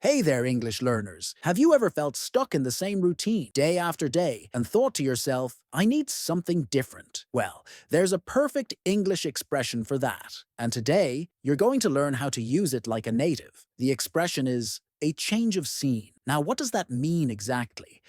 Hey there, English learners. Have you ever felt stuck in the same routine day after day and thought to yourself, I need something different? Well, there's a perfect English expression for that. And today, you're going to learn how to use it like a native. The expression is a change of scene. Now, what does that mean exactly?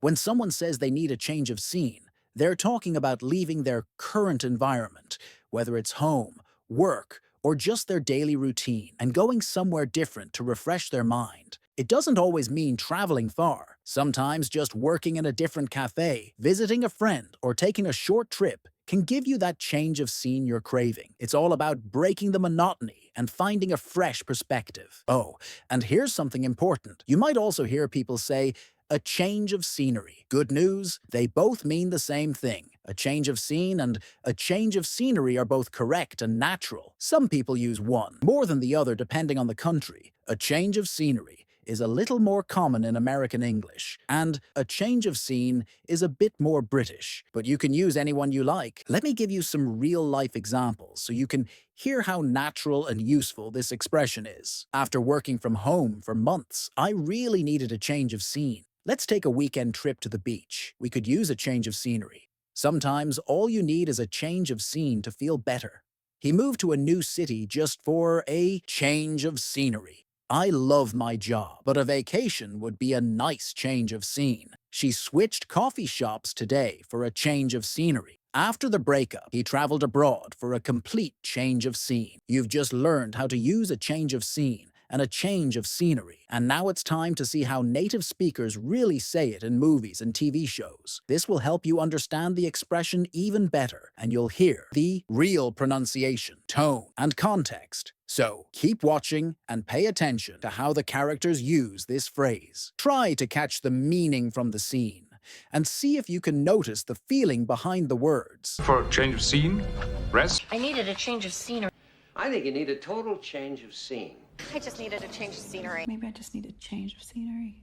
When someone says they need a change of scene, they're talking about leaving their current environment, whether it's home, work, or just their daily routine, and going somewhere different to refresh their mind. It doesn't always mean traveling far. Sometimes just working in a different cafe, visiting a friend, or taking a short trip can give you that change of scene you're craving. It's all about breaking the monotony and finding a fresh perspective. Oh, and here's something important. You might also hear people say, a change of scenery. Good news, they both mean the same thing. A change of scene and a change of scenery are both correct and natural. Some people use one more than the other depending on the country. A change of scenery is a little more common in American English, and a change of scene is a bit more British, but you can use anyone you like. Let me give you some real-life examples so you can hear how natural and useful this expression is. After working from home for months, I really needed a change of scene. Let's take a weekend trip to the beach. We could use a change of scenery. Sometimes all you need is a change of scene to feel better. He moved to a new city just for a change of scenery. I love my job, but a vacation would be a nice change of scene. She switched coffee shops today for a change of scenery. After the breakup, he traveled abroad for a complete change of scene. You've just learned how to use a change of scene and a change of scenery. And now it's time to see how native speakers really say it in movies and TV shows. This will help you understand the expression even better, and you'll hear the real pronunciation, tone, and context. So, keep watching and pay attention to how the characters use this phrase. Try to catch the meaning from the scene, and see if you can notice the feeling behind the words. For a change of scene, rest. I needed a change of scenery. I think you need a total change of scene. I just needed a change of scenery. Maybe I just need a change of scenery.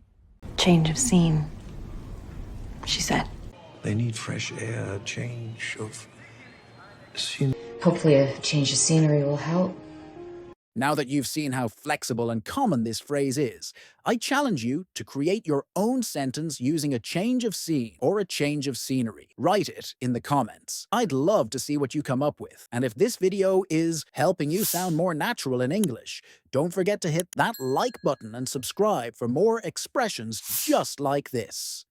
Change of scene, she said. They need fresh air, a change of scene. Hopefully a change of scenery will help. Now that you've seen how flexible and common this phrase is, I challenge you to create your own sentence using a change of scene or a change of scenery. Write it in the comments. I'd love to see what you come up with. And if this video is helping you sound more natural in English, don't forget to hit that like button and subscribe for more expressions just like this.